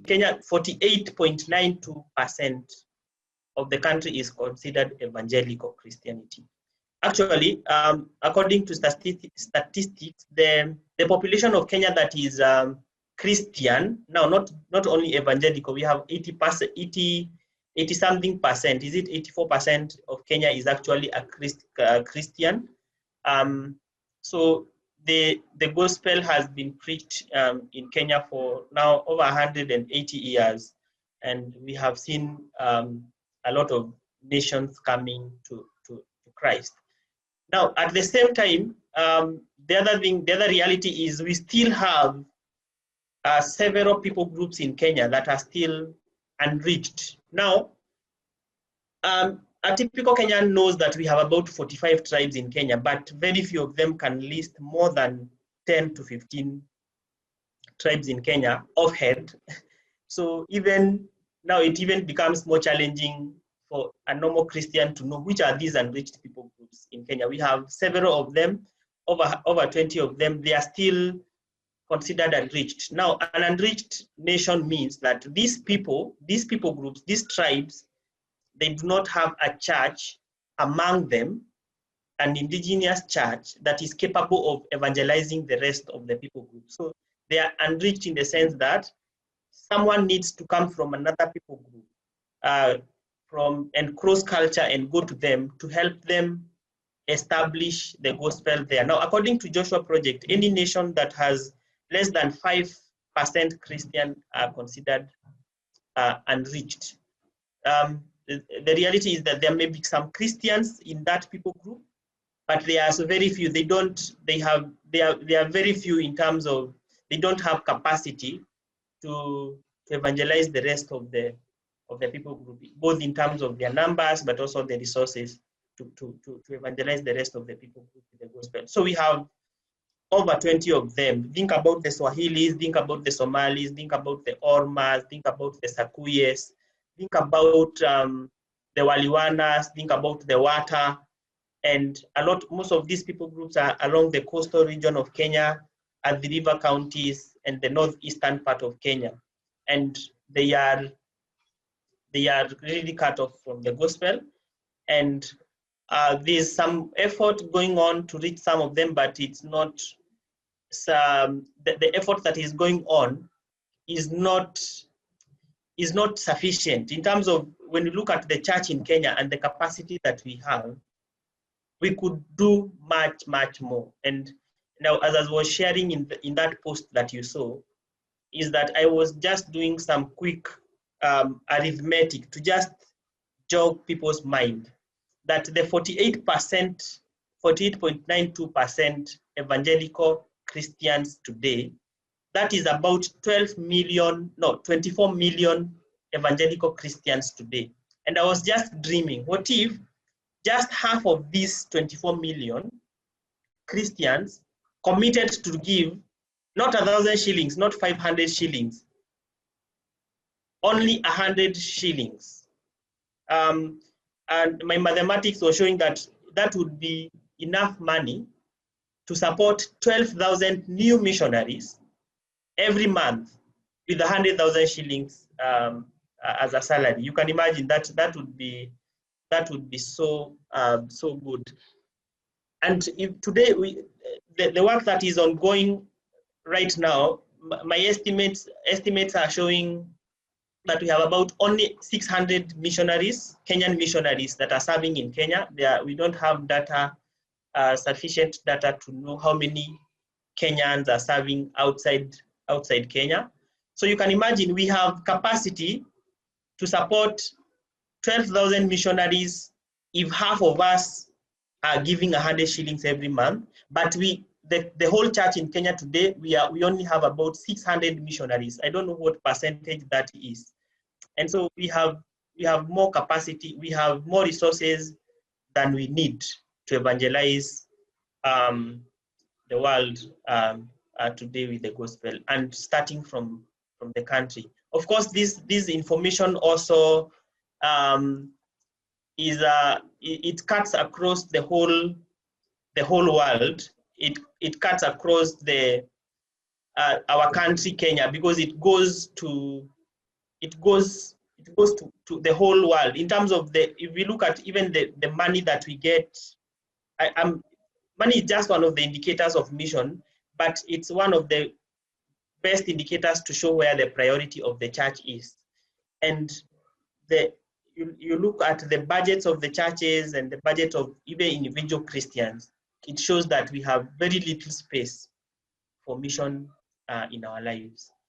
Kenya, 48.92% of the country is considered evangelical Christianity. Actually, according to statistics, the population of Kenya that is Christian, now not only evangelical, we have 80 something percent, is it 84% of Kenya is actually a Christian. So the gospel has been preached in Kenya for now over 180 years, and we have seen a lot of nations coming to Christ. Now, at the same time, the other reality is we still have several people groups in Kenya that are still unreached. Now, a typical Kenyan knows that we have about 45 tribes in Kenya, but very few of them can list more than 10 to 15 tribes in Kenya offhand. So even now, it even becomes more challenging for a normal Christian to know which are these unreached people groups in Kenya. We have several of them, over 20 of them. They are still considered unreached. Now, an unreached nation means that these people groups, these tribes, they do not have a church among them, an indigenous church that is capable of evangelizing the rest of the people group. So they are unreached in the sense that someone needs to come from another people group and cross culture and go to them to help them establish the gospel there. Now, according to Joshua Project, any nation that has less than 5% Christian are considered unreached. The reality is that there may be some Christians in that people group, but they are so very few. They are very few in terms of they don't have capacity to evangelize the rest of the people group, both in terms of their numbers, but also the resources to evangelize the rest of the people group with the gospel. So we have over 20 of them. Think about the Swahilis, think about the Somalis, think about the Ormas, think about the Sakuyes, think about the Waliwanas, think about the Wata, and most of these people groups are along the coastal region of Kenya, at the river counties, and the northeastern part of Kenya. And they are really cut off from the gospel. And there's some effort going on to reach some of them, but it's not, the effort that is going on is not sufficient. In terms of, when you look at the church in Kenya and the capacity that we have, we could do much, much more. And now, as I was sharing in that post that you saw, is that I was just doing some quick arithmetic to just jog people's mind that the 48.92% evangelical Christians today, that is about 24 million evangelical Christians today. And I was just dreaming, what if just half of these 24 million Christians committed to give not 1,000 shillings, not 500 shillings, only 100 shillings. And my mathematics was showing that that would be enough money to support 12,000 new missionaries every month with 100,000 shillings as a salary. You can imagine that would be so good. And if today the work that is ongoing right now, my estimates are showing that we have about only 600 missionaries, Kenyan missionaries, that are serving in Kenya. We don't have data, sufficient data to know how many Kenyans are serving outside Kenya. So you can imagine we have capacity to support 12,000 missionaries if half of us are giving 100 shillings every month. But the whole church in Kenya today, we only have about 600 missionaries. I don't know what percentage that is. And so we have more capacity, we have more resources than we need to evangelize the world today with the gospel, and starting from the country. Of course, this information also it cuts across the whole world. It cuts across our country, Kenya, because it goes to it goes to the whole world in terms of if we look at even the money that we get. Money is just one of the indicators of mission, but it's one of the best indicators to show where the priority of the church is. And you look at the budgets of the churches and the budget of even individual Christians, it shows that we have very little space for mission in our lives.